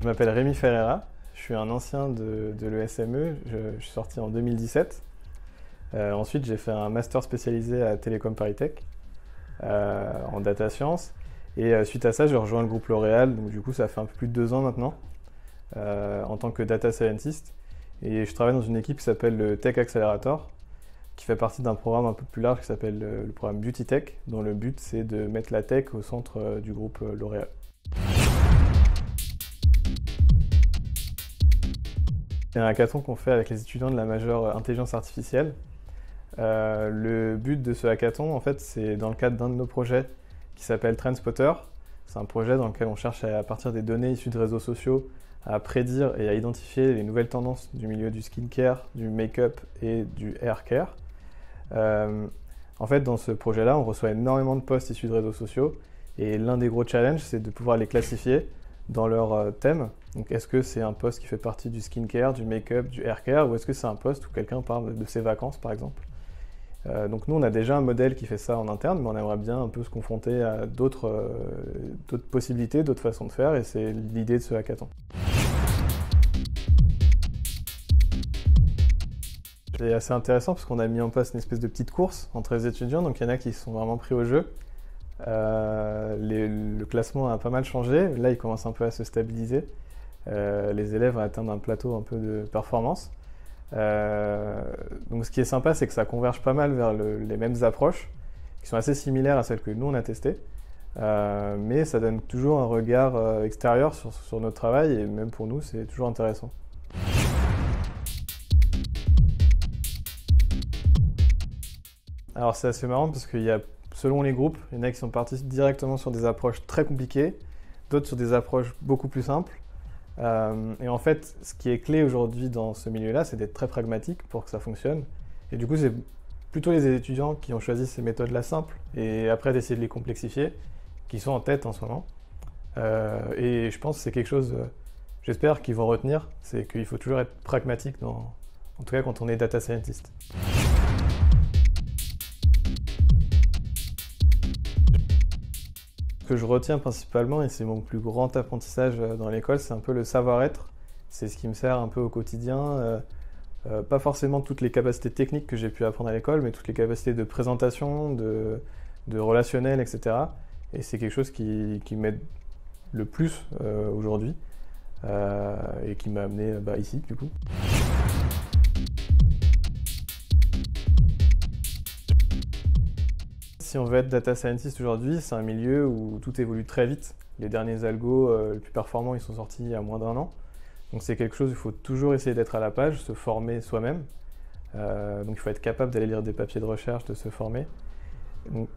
Je m'appelle Rémi Ferreira, je suis un ancien de l'ESME, je suis sorti en 2017. Ensuite, j'ai fait un master spécialisé à Télécom Paris Tech en data science. Et suite à ça, j'ai rejoint le groupe L'Oréal, donc du coup, ça fait un peu plus de 2 ans maintenant, en tant que data scientist. Et je travaille dans une équipe qui s'appelle le Tech Accelerator, qui fait partie d'un programme un peu plus large qui s'appelle le programme Beauty Tech, dont le but c'est de mettre la tech au centre du groupe L'Oréal. C'est un hackathon qu'on fait avec les étudiants de la majeure intelligence artificielle. Le but de ce hackathon, en fait, c'est dans le cadre d'un de nos projets qui s'appelle TrendSpotter. C'est un projet dans lequel on cherche à partir des données issues de réseaux sociaux à prédire et à identifier les nouvelles tendances du milieu du skincare, du make-up et du haircare. En fait, dans ce projet-là, on reçoit énormément de posts issus de réseaux sociaux et l'un des gros challenges, c'est de pouvoir les classifier dans leur thème. Donc, est-ce que c'est un post qui fait partie du skincare, du make-up, du haircare, ou est-ce que c'est un post où quelqu'un parle de ses vacances, par exemple? Donc nous, on a déjà un modèle qui fait ça en interne, mais on aimerait bien un peu se confronter à d'autres possibilités, d'autres façons de faire, et c'est l'idée de ce hackathon. C'est assez intéressant parce qu'on a mis en place une espèce de petite course entre les étudiants, donc il y en a qui sont vraiment pris au jeu. Le classement a pas mal changé, là il commence un peu à se stabiliser. Les élèves atteignent un plateau un peu de performance. Donc ce qui est sympa, c'est que ça converge pas mal vers les mêmes approches, qui sont assez similaires à celles que nous on a testées, mais ça donne toujours un regard extérieur sur notre travail, et même pour nous c'est toujours intéressant. Alors c'est assez marrant parce qu'il y a, selon les groupes, il y en a qui sont partis directement sur des approches très compliquées, d'autres sur des approches beaucoup plus simples. Et en fait, ce qui est clé aujourd'hui dans ce milieu-là, c'est d'être très pragmatique pour que ça fonctionne. Et du coup, c'est plutôt les étudiants qui ont choisi ces méthodes-là simples et après d'essayer de les complexifier, qui sont en tête en ce moment. Et je pense que c'est quelque chose, j'espère, qu'ils vont retenir, c'est qu'il faut toujours être pragmatique, en tout cas quand on est data scientist. Ce que je retiens principalement, et c'est mon plus grand apprentissage dans l'école, c'est un peu le savoir-être. C'est ce qui me sert un peu au quotidien. Pas forcément toutes les capacités techniques que j'ai pu apprendre à l'école, mais toutes les capacités de présentation, de relationnel, etc. Et c'est quelque chose qui m'aide le plus aujourd'hui et qui m'a amené ici, du coup. Si on veut être data scientist aujourd'hui, c'est un milieu où tout évolue très vite. Les derniers algos les plus performants, ils sont sortis il y a moins d'1 an. Donc c'est quelque chose où il faut toujours essayer d'être à la page, se former soi-même. Donc il faut être capable d'aller lire des papiers de recherche, de se former. Donc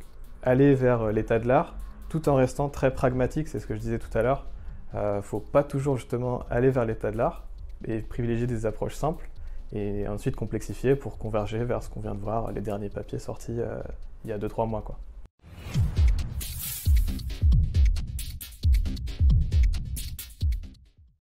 aller vers l'état de l'art, tout en restant très pragmatique, c'est ce que je disais tout à l'heure. Faut pas toujours justement aller vers l'état de l'art et privilégier des approches simples et ensuite complexifier pour converger vers ce qu'on vient de voir, les derniers papiers sortis il y a 2-3 mois, quoi.